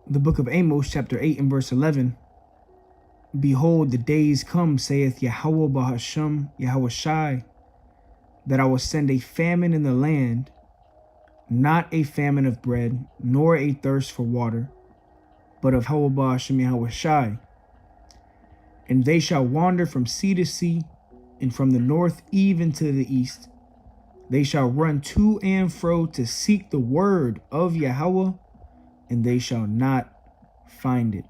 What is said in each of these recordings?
the book of Amos, chapter 8 and verse 11. Behold, the days come, saith Yahweh Bahashem, Yahweh Shai, that I will send a famine in the land, not a famine of bread, nor a thirst for water, but of Yahweh Bahashem, Yahweh Shai. And they shall wander from sea to sea, and from the north even to the east. They shall run to and fro to seek the word of Yahweh, and they shall not find it.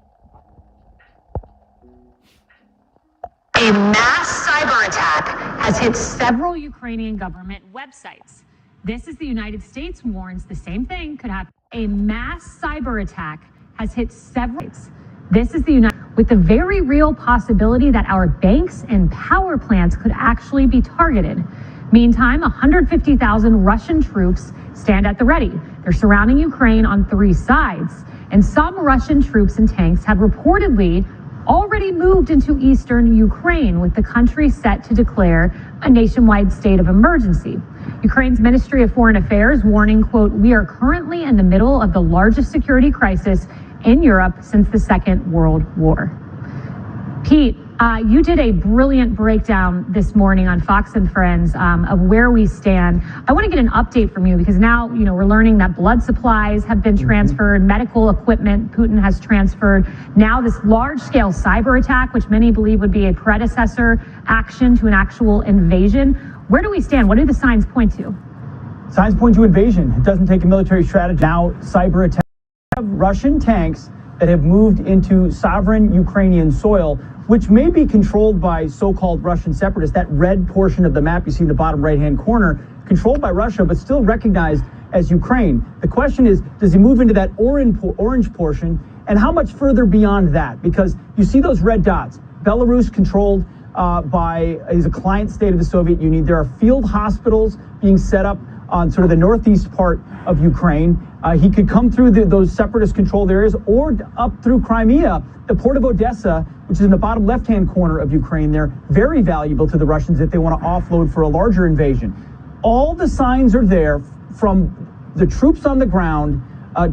A mass cyber attack has hit several Ukrainian government websites. This is the United States warns the same thing could happen. A mass cyber attack has hit several. This is the United, with the very real possibility that our banks and power plants could actually be targeted. Meantime, 150,000 Russian troops stand at the ready. They're surrounding Ukraine on 3 sides, and some Russian troops and tanks have reportedly already moved into eastern Ukraine, with the country set to declare a nationwide state of emergency. Ukraine's Ministry of Foreign Affairs warning, quote, "We are currently in the middle of the largest security crisis in Europe since the Second World War." Pete, you did a brilliant breakdown this morning on Fox and Friends of where we stand. I want to get an update from you because now, we're learning that blood supplies have been transferred, medical equipment Putin has transferred. Now this large-scale cyber attack, which many believe would be a predecessor action to an actual invasion. Where do we stand? What do the signs point to? Signs point to invasion. It doesn't take a military strategy. Now cyber attack. We have Russian tanks that have moved into sovereign Ukrainian soil, which may be controlled by so-called Russian separatists. That red portion of the map you see in the bottom right-hand corner, controlled by Russia, but still recognized as Ukraine. The question is, does he move into that orange portion, and how much further beyond that? Because you see those red dots. Belarus controlled is a client state of the Soviet Union. There are field hospitals being set up on sort of the northeast part of Ukraine. He could come through those separatist-controlled areas or up through Crimea. The port of Odessa, which is in the bottom left-hand corner of Ukraine there, very valuable to the Russians if they want to offload for a larger invasion. All the signs are there, from the troops on the ground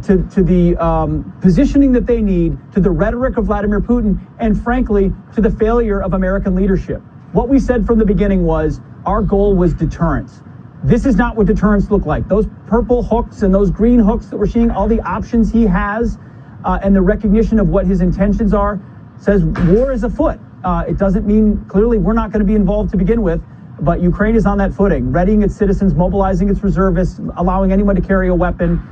to the positioning that they need, to the rhetoric of Vladimir Putin, and frankly, to the failure of American leadership. What we said from the beginning was our goal was deterrence. This is not what deterrence looked like. Those purple hooks and those green hooks that we're seeing, all the options he has, and the recognition of what his intentions are, says war is afoot. It doesn't mean, clearly, we're not going to be involved to begin with, but Ukraine is on that footing, readying its citizens, mobilizing its reservists, allowing anyone to carry a weapon.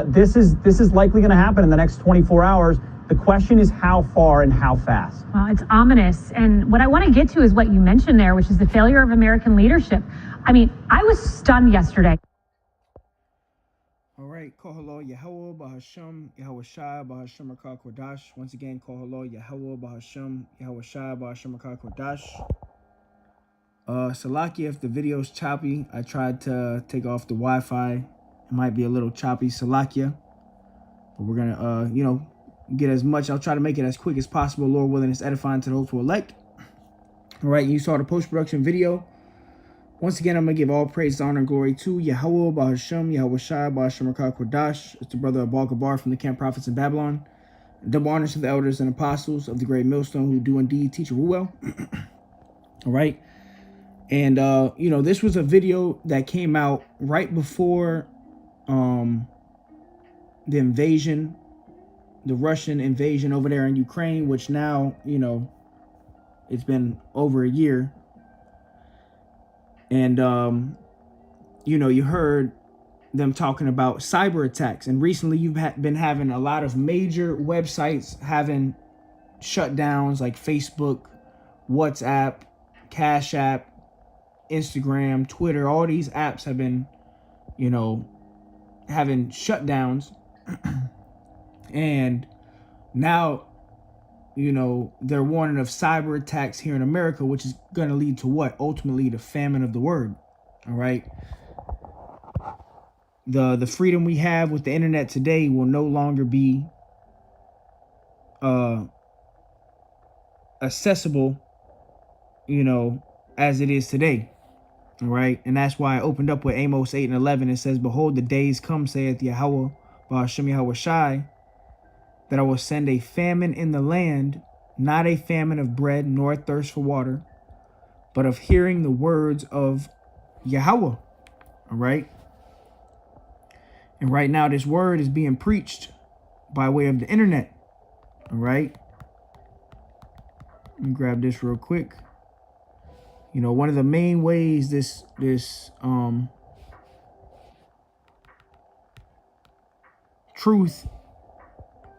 This is likely going to happen in the next 24 hours. The question is how far and how fast. Well, it's ominous. And what I want to get to is what you mentioned there, which is the failure of American leadership. I mean, I was stunned yesterday. All right, call hello Yahweh Bahashem, Yahweh Shai, Bahashem Rakah Kodash. Once again, call hello Yahweh Bahashem, Yahweh Shai, Bahashem Rakah Kodash. Salakia, if the video's choppy, I tried to take off the Wi-Fi. It might be a little choppy, Salakia. But we're gonna, get as much. I'll try to make it as quick as possible. Lord willing, it's edifying to the hopeful elect. All right, you saw the post-production video. Once again, I'm going to give all praise, honor, and glory to Yahweh, Bahashem, Yahweh Shai, Bahashem Rakah Kodash. It's the brother of Baal Gabar from the Camp Prophets in Babylon. Double honors to the elders and apostles of the great millstone who do indeed teach well. All right. And, this was a video that came out right before the invasion, the Russian invasion over there in Ukraine, which now, it's been over a year. And, you heard them talking about cyber attacks. And recently you've been having a lot of major websites having shutdowns like Facebook, WhatsApp, Cash App, Instagram, Twitter. All these apps have been, having shutdowns. And now, they're warning of cyber attacks here in America, which is going to lead to what? Ultimately, the famine of the word. All right. The freedom we have with the internet today will no longer be accessible, as it is today. All right. And that's why I opened up with Amos 8:11. It says, "Behold, the days come, saith Yahweh, Bahashem Yahweh Shai, that I will send a famine in the land, not a famine of bread nor a thirst for water, but of hearing the words of Yahweh. All right. And right now, this word is being preached by way of the internet. All right. Let me grab this real quick. You know, one of the main ways this truth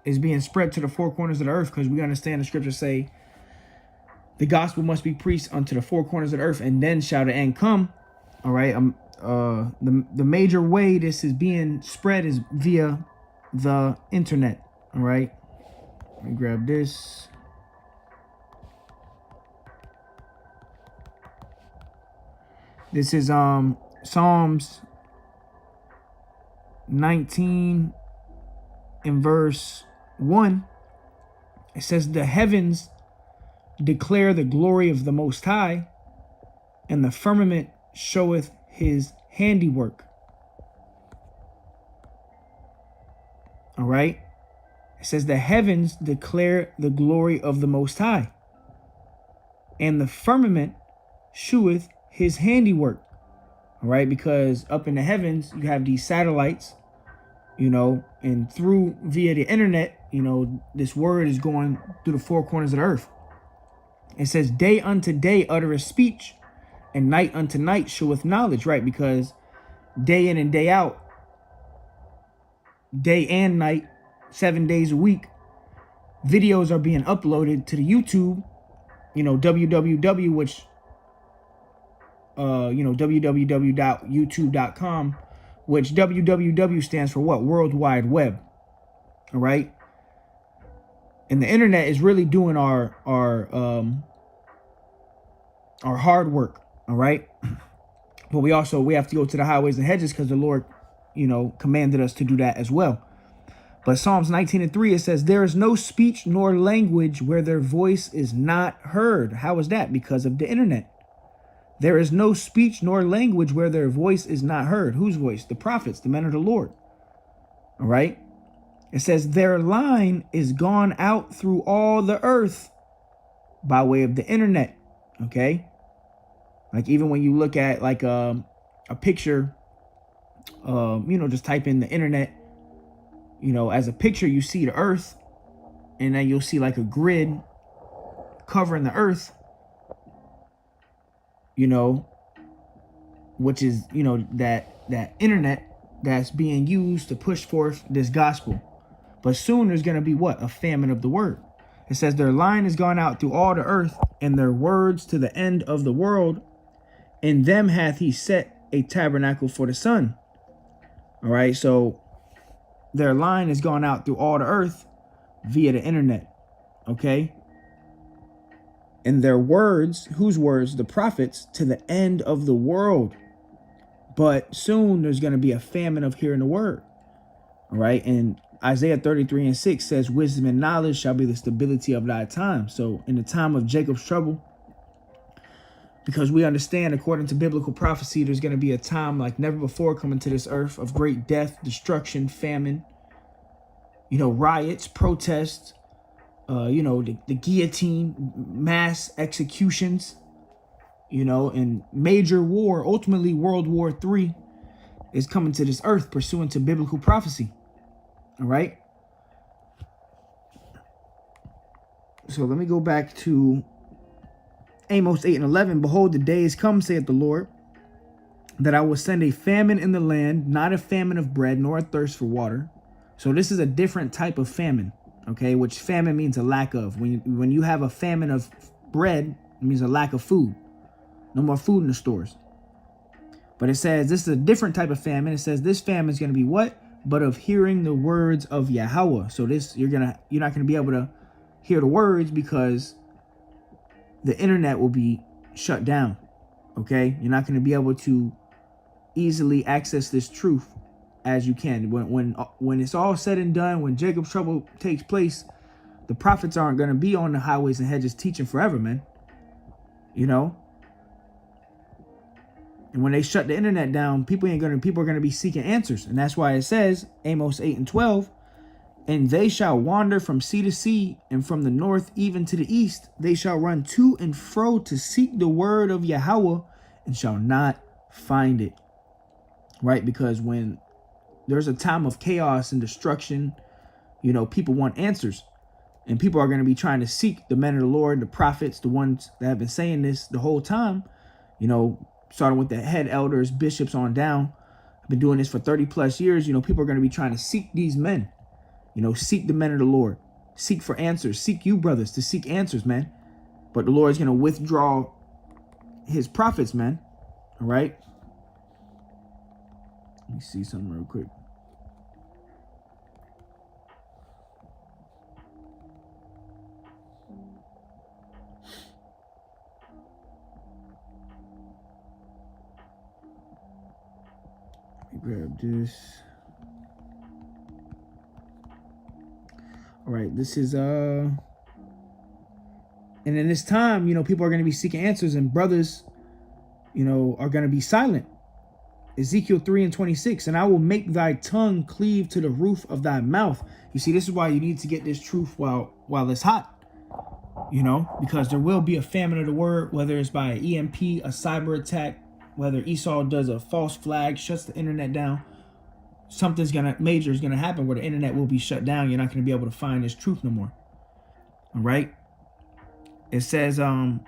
is being spread to the four corners of the earth, because we understand the scriptures say the gospel must be preached unto the four corners of the earth, and then shall the end come. All right. The major way this is being spread is via the internet. All right. Let me grab this. This is Psalms 19 in verse 1. It says, the heavens declare the glory of the Most High, and the firmament showeth his handiwork. All right. It says the heavens declare the glory of the Most High, and the firmament sheweth his handiwork. All right. Because up in the heavens, you have these satellites, you know, and through via the internet, you know, this word is going through the four corners of the earth. It says day unto day uttereth speech, and night unto night showeth knowledge, right? Because day in and day out, day and night, 7 days a week, videos are being uploaded to the YouTube, you know, www, which, www.youtube.com, which www stands for what? World Wide Web. All right. And the internet is really doing our hard work. All right. But we have to go to the highways and hedges because the Lord, you know, commanded us to do that as well. But Psalms 19:3, it says, there is no speech nor language where their voice is not heard. How is that? Because of the internet. There is no speech nor language where their voice is not heard. Whose voice? The prophets, the men of the Lord. All right. It says their line is gone out through all the earth by way of the internet. Okay. Like even when you look at like a picture, you know, just type in the internet, you know, as a picture, you see the earth, and then you'll see like a grid covering the earth, you know, which is, you know, that internet that's being used to push forth this gospel. But soon there's going to be what? A famine of the word. It says their line has gone out through all the earth, and their words to the end of the world. In them hath he set a tabernacle for the sun. All right. So their line has gone out through all the earth via the internet. Okay. And their words, whose words? The prophets, to the end of the world. But soon there's going to be a famine of hearing the word. All right. And Isaiah 33:6 says, wisdom and knowledge shall be the stability of thy time. So in the time of Jacob's trouble, because we understand, according to biblical prophecy, there's going to be a time like never before coming to this earth of great death, destruction, famine, you know, riots, protests, you know, the guillotine, mass executions, you know, and major war. Ultimately, World War III is coming to this earth pursuant to biblical prophecy. All right. So let me go back to Amos 8:11. Behold, the days come, saith the Lord, that I will send a famine in the land, not a famine of bread, nor a thirst for water. So this is a different type of famine, okay? Which famine means a lack of. When you have a famine of bread, it means a lack of food. No more food in the stores. But it says this is a different type of famine. It says this famine is going to be what? But of hearing the words of Yahweh. So this you're not going to be able to hear the words because the internet will be shut down. Okay, you're not going to be able to easily access this truth as you can. When it's all said and done, when Jacob's trouble takes place, the prophets aren't going to be on the highways and hedges teaching forever, man. You know. And when they shut the internet down, people are going to be seeking answers. And that's why it says, Amos 8:12, And they shall wander from sea to sea, and from the north even to the east. They shall run to and fro to seek the word of Yahweh, and shall not find it. Right? Because when there's a time of chaos and destruction, you know, people want answers. And people are going to be trying to seek the men of the Lord, the prophets, the ones that have been saying this the whole time, you know, starting with the head elders, bishops on down. I've been doing this for 30 plus years. You know, people are going to be trying to seek these men, you know, seek the men of the Lord, seek for answers, seek you brothers to seek answers, man. But the Lord is going to withdraw his prophets, man. All right. Let me see something real quick. Grab this. All right, this is and in this time, you know, people are going to be seeking answers, and brothers, you know, are going to be silent. Ezekiel 3:26, and I will make thy tongue cleave to the roof of thy mouth. You see, this is why you need to get this truth while it's hot, you know, because there will be a famine of the word, whether it's by an EMP, a cyber attack, whether Esau does a false flag, shuts the internet down. Something's major is gonna happen where the internet will be shut down. You're not gonna be able to find this truth no more. All right. It says, and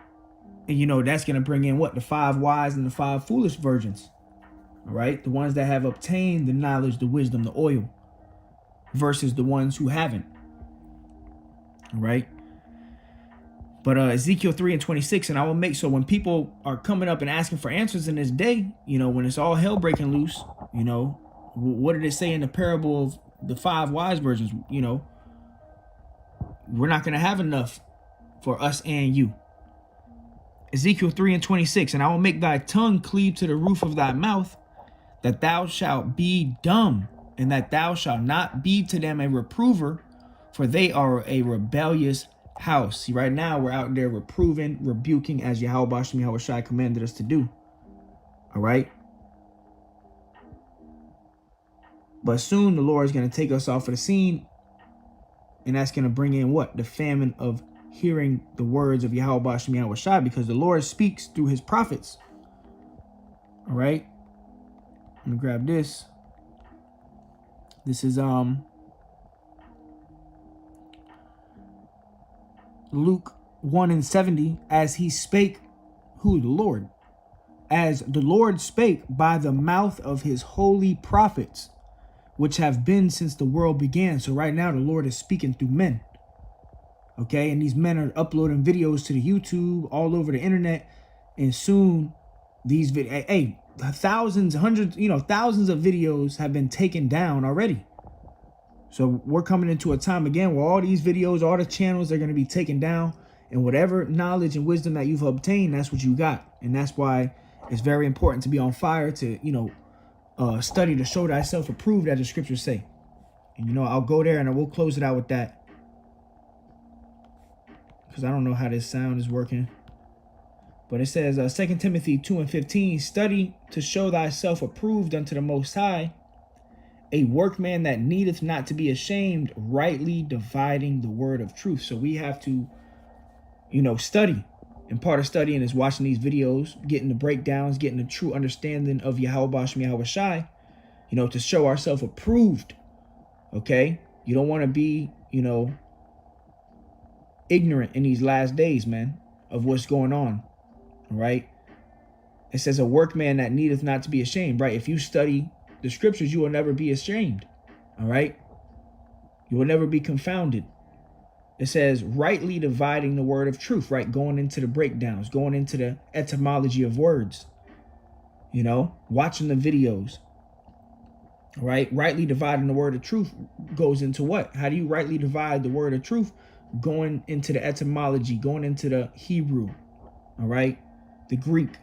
you know, that's gonna bring in what? The 5 wise and the 5 foolish virgins. All right, the ones that have obtained the knowledge, the wisdom, the oil, versus the ones who haven't. All right. But Ezekiel 3:26, and I will make so when people are coming up and asking for answers in this day, you know, when it's all hell breaking loose, you know, what did it say in the parable of the 5 wise virgins? You know, we're not going to have enough for us and you. Ezekiel 3:26, and I will make thy tongue cleave to the roof of thy mouth, that thou shalt be dumb, and that thou shalt not be to them a reprover, for they are a rebellious house. See, right now we're out there reproving, rebuking, as Yahweh Bashem Yahweh Shai commanded us to do. All right. But soon the Lord is going to take us off of the scene, and that's going to bring in what? The famine of hearing the words of Yahweh Bashem Yahweh Shai, because the Lord speaks through his prophets. All right. Let me grab this. This is Luke 1:70, as he spake, who? The Lord. As the Lord spake by the mouth of his holy prophets, which have been since the world began. So right now the Lord is speaking through men. Okay, and these men are uploading videos to the YouTube, all over the internet, and soon these thousands, hundreds, you know, thousands of videos have been taken down already. So we're coming into a time again where all these videos, all the channels are going to be taken down, and whatever knowledge and wisdom that you've obtained, that's what you got. And that's why it's very important to be on fire, to, you know, study to show thyself approved, as the scriptures say. And, you know, I'll go there and I will close it out with that, because I don't know how this sound is working. But it says, 2 Timothy 2:15, study to show thyself approved unto the Most High, a workman that needeth not to be ashamed, rightly dividing the word of truth. So we have to, you know, study. And part of studying is watching these videos, getting the breakdowns, getting the true understanding of Yahweh Bashem Yahweh Shai, you know, to show ourselves approved. Okay? You don't want to be, you know, ignorant in these last days, man, of what's going on. All right? It says a workman that needeth not to be ashamed, right? If you study the scriptures, you will never be ashamed. All right? You will never be confounded. It says rightly dividing the word of truth, right? Going into the breakdowns, going into the etymology of words, you know, watching the videos, right? Rightly dividing the word of truth goes into what? How do you rightly divide the word of truth? Going into the etymology, going into the Hebrew, all right? The Greek.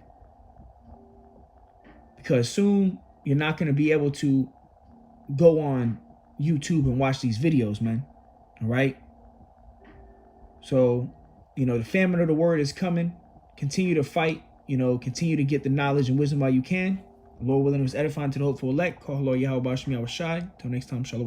Because soon you're not going to be able to go on YouTube and watch these videos, man. All right? So, you know, the famine of the word is coming. Continue to fight, you know, continue to get the knowledge and wisdom while you can. Lord willing, it was edifying to the hopeful elect. Call Lord Yahweh Bashem Yahweh Shai. Till next time, shalom.